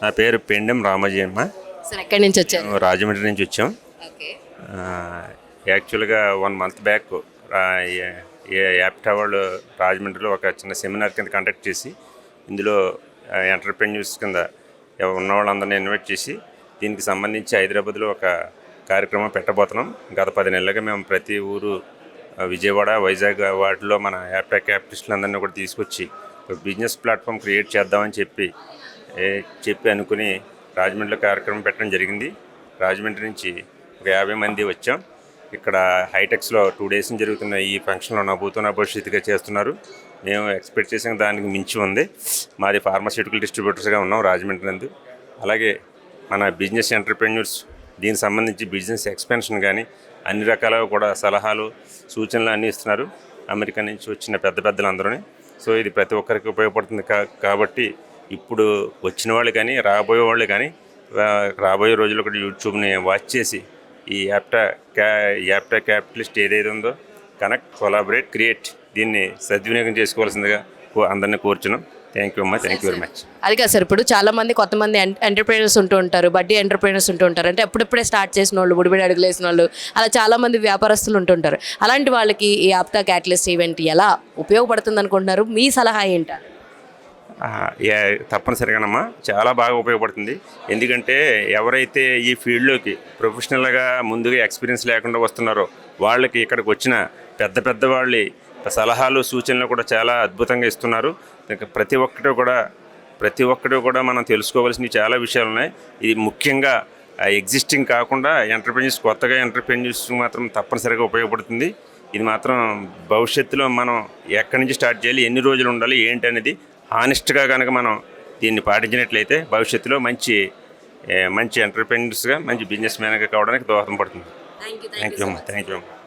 నా పేరు పెండెం రామాజీ అమ్మ. సార్ ఎక్కడి నుంచి వచ్చారు? రాజమండ్రి నుంచి వచ్చాం. ఓకే. యాక్చువల్గా 1 మంత్ బ్యాక్ యాప్టా వాళ్ళు రాజమండ్రిలో ఒక చిన్న సెమినార్ కింద కండక్ట్ చేసి ఇందులో ఎంటర్‌ప్రెన్యూర్స్ కింద ఉన్న వాళ్ళందరినీ ఇన్వైట్ చేసి దీనికి సంబంధించి హైదరాబాద్లో ఒక కార్యక్రమం పెట్టబోతున్నాం. గత 10 నెలలుగా మేము ప్రతి ఊరు విజయవాడ, వైజాగ్ వాటిలో మన యాప్టా క్యాపిటలిస్టులందరినీ కూడా తీసుకొచ్చి ఒక బిజినెస్ ప్లాట్ఫామ్ క్రియేట్ చేద్దామని చెప్పి అనుకుని రాజమండ్రిలో కార్యక్రమం పెట్టడం జరిగింది. రాజమండ్రి నుంచి ఒక 50 మంది వచ్చాం. ఇక్కడ హైటెక్స్లో 2 days జరుగుతున్న ఈ ఫంక్షన్లో నా భవిష్యత్తుగా చేస్తున్నారు. మేము ఎక్స్పెక్ట్ చేసిన దానికి మించి ఉంది. మాది ఫార్మాస్యూటికల్ డిస్ట్రిబ్యూటర్స్గా ఉన్నాం రాజమండ్రి నందు. అలాగే మన బిజినెస్ ఎంటర్‌ప్రెన్యూర్స్ దీనికి సంబంధించి బిజినెస్ ఎక్స్పెన్షన్ కానీ అన్ని రకాలుగా కూడా సలహాలు, సూచనలు అన్నీ ఇస్తున్నారు అమెరికా నుంచి వచ్చిన పెద్దలందరూ. సో ఇది ప్రతి ఒక్కరికి ఉపయోగపడుతుంది కాబట్టి ఇప్పుడు వచ్చిన వాళ్ళు కానీ రాబోయే వాళ్ళు కానీ రాబోయే రోజుల్లో కూడా యూట్యూబ్ని వాచ్ చేసి ఈ యాప్టా క్యాపిటలిస్ట్ ఏదైతే ఉందో కనెక్ట్, కొలాబరేట్, క్రియేట్ దీన్ని సద్వినియోగం చేసుకోవాల్సిందిగా అందరినీ కోరుచున్నాం. థ్యాంక్ యూ అమ్మా. Thank you very much. అది కాదు సార్, ఇప్పుడు చాలామంది కొంతమంది ఎంటర్‌ప్రెన్యూర్స్ ఉంటూ ఉంటారు, బడ్డీ ఎంటర్‌ప్రెన్యూర్స్ ఉంటూ ఉంటారు. అంటే ఎప్పుడెప్పుడే స్టార్ట్ చేసిన వాళ్ళు, బుడిబడి అడుగులు వేసిన వాళ్ళు, అలా చాలామంది వ్యాపారస్తులు ఉంటుంటారు. అలాంటి వాళ్ళకి ఈ యాప్టా క్యాటలిస్ట్ ఈవెంట్ ఎలా ఉపయోగపడుతుంది అనుకుంటున్నారు? మీ సలహా ఏంటి? తప్పనిసరిగానమ్మా చాలా బాగా ఉపయోగపడుతుంది. ఎందుకంటే ఎవరైతే ఈ ఫీల్డ్లోకి ప్రొఫెషనల్గా ముందుగా ఎక్స్పీరియన్స్ లేకుండా వస్తున్నారో వాళ్ళకి ఇక్కడికి వచ్చిన పెద్ద వాళ్ళ సలహాలు, సూచనలు కూడా చాలా అద్భుతంగా ఇస్తున్నారు. ప్రతి ఒక్కటి కూడా మనం తెలుసుకోవాల్సిన చాలా విషయాలు ఉన్నాయి. ఇది ముఖ్యంగా ఎగ్జిస్టింగ్ కాకుండా కొత్తగా ఎంటర్‌ప్రెన్యూర్స్ మాత్రం తప్పనిసరిగా ఉపయోగపడుతుంది. ఇది మాత్రం భవిష్యత్తులో మనం ఎక్కడి నుంచి స్టార్ట్ చేయాలి, ఎన్ని రోజులు ఉండాలి ఏంటి అనేది హానెస్ట్గా కనుక మనం దీన్ని పాటించినట్లయితే భవిష్యత్తులో మంచి ఎంటర్‌ప్రెన్యూర్స్గా, మంచి బిజినెస్ మ్యాన్గా కావడానికి దోహదపడుతుంది. థ్యాంక్ యూ అమ్మా. థ్యాంక్ యూ అమ్మా.